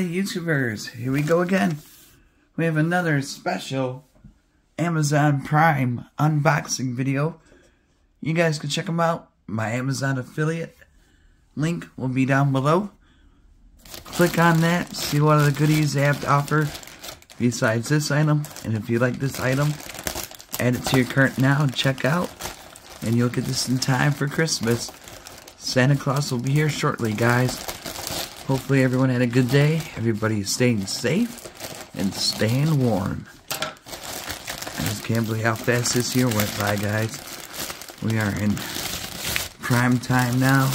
Alrighty, YouTubers, here we go again. We have another special Amazon Prime unboxing video. You guys can check them out. My Amazon affiliate link will be down below. Click on that, see what other goodies they have to offer besides this item. And if you like this item, add it to your cart now and check out. And you'll get this in time for Christmas. Santa Claus will be here shortly, guys. Hopefully everyone had a good day. Everybody is staying safe and staying warm. I just can't believe how fast this year went by, guys. We are in prime time now.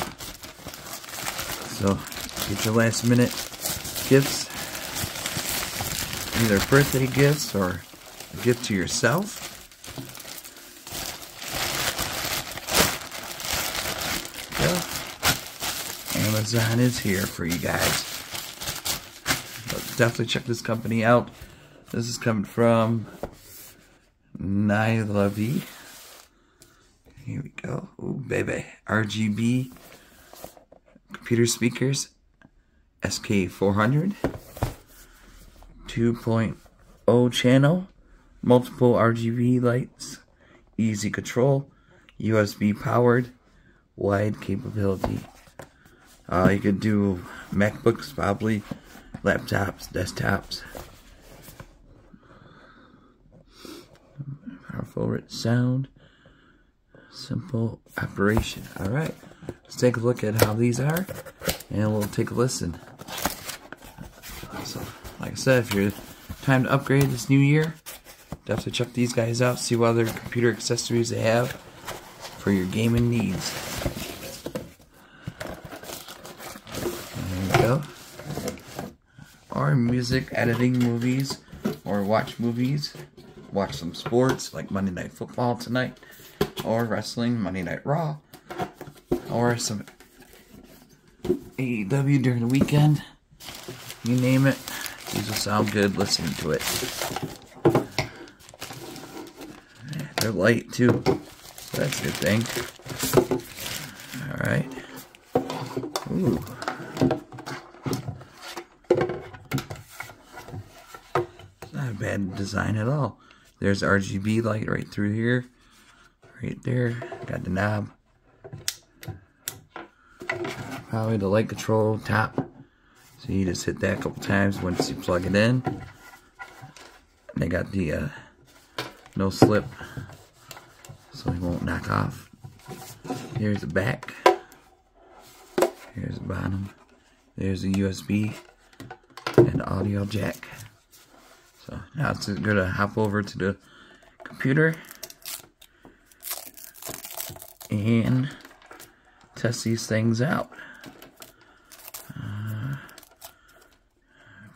So get your last minute gifts. Either birthday gifts or a gift to yourself. Amazon is here for you guys. So definitely check this company out. This is coming from Nylavee. Here we go. Ooh, baby. RGB computer speakers. SK400. 2.0 channel. Multiple RGB lights. Easy control. USB powered. Wide capability. You could do MacBooks, probably, laptops, desktops. Powerful rich sound, simple operation. Alright, let's take a look at how these are, and we'll take a listen. So, like I said, if you're time to upgrade this new year, definitely check these guys out, see what other computer accessories they have for your gaming needs. Or music, editing movies, or watch movies, watch some sports like Monday Night Football tonight, or wrestling, Monday Night Raw, or some AEW during the weekend. You name it, these will sound good listening to it. They're light too, so that's a good thing. Alright. Ooh. Not a bad design at all. There's RGB light right through here. Right there. Got the knob. Probably the light control top. So you just hit that a couple times once you plug it in. And they got the no slip, so it won't knock off. Here's the back. Here's the bottom. There's the USB and the audio jack. So now it's going to hop over to the computer and test these things out.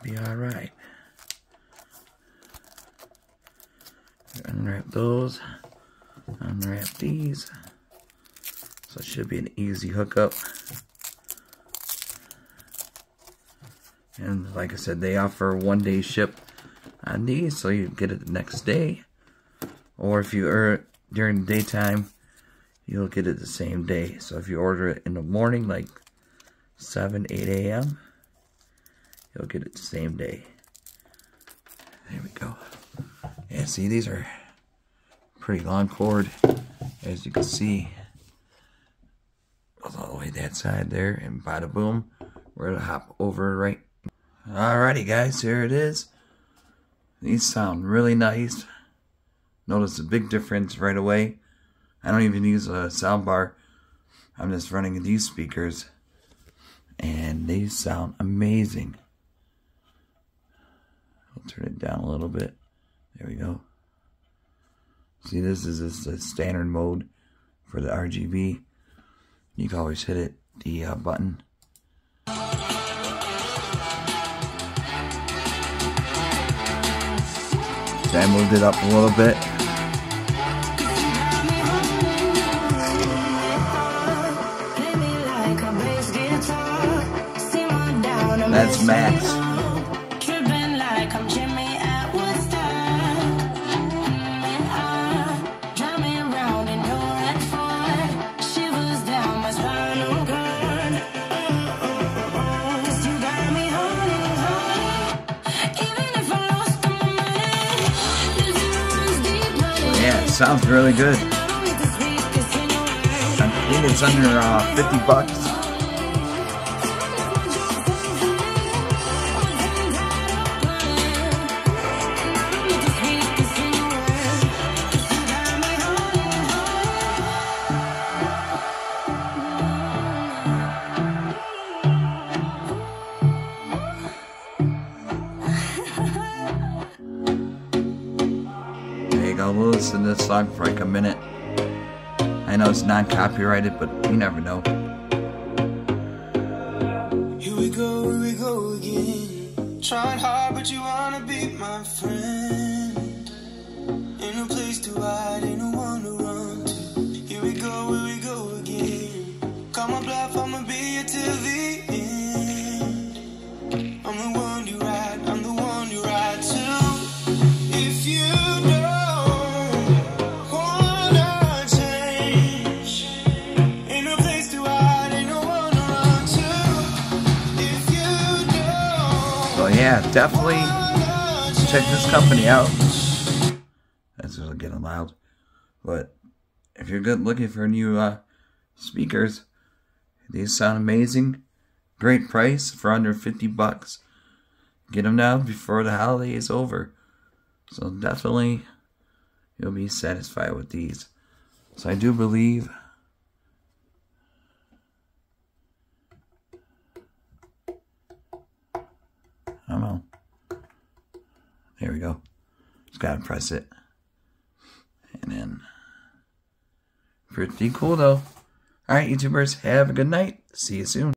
Be alright. Unwrap those. Unwrap these. So it should be an easy hookup. And like I said, they offer 1-day ship on these, so you get it the next day. Or if you order during the daytime, you'll get it the same day. So if you order it in the morning, like 7, 8 a.m., you'll get it the same day. There we go. Yeah, see, these are pretty long cord, as you can see. Goes all the way that side there, and bada boom, we're gonna hop over right. Alrighty, guys, here it is. These sound really nice. Notice the big difference right away. I don't even use a sound bar. I'm just running these speakers, and they sound amazing. I'll turn it down a little bit. There we go. See, this is the standard mode for the RGB. You can always hit it, the button. So I moved it up a little bit. That's max. sounds really good. I think it's under 50 bucks. We'll listen to this song for like a minute. I know it's not copyrighted, but you never know. Here we go again. Trying hard, but you wanna be my friend. Ain't no place to hide, ain't no one to run to. Here we go again. Call my bluff, I'ma be here till the end. I'm the one you ride, I'm the one you ride to. If you yeah, definitely check this company out. That's really getting loud. But if you're good looking for new speakers, these sound amazing. Great price for under 50 bucks. Get them now before the holiday is over. So definitely you'll be satisfied with these. So I do believe I don't know. There we go. Just gotta press it. And then pretty cool though. Alright, YouTubers, have a good night. See you soon.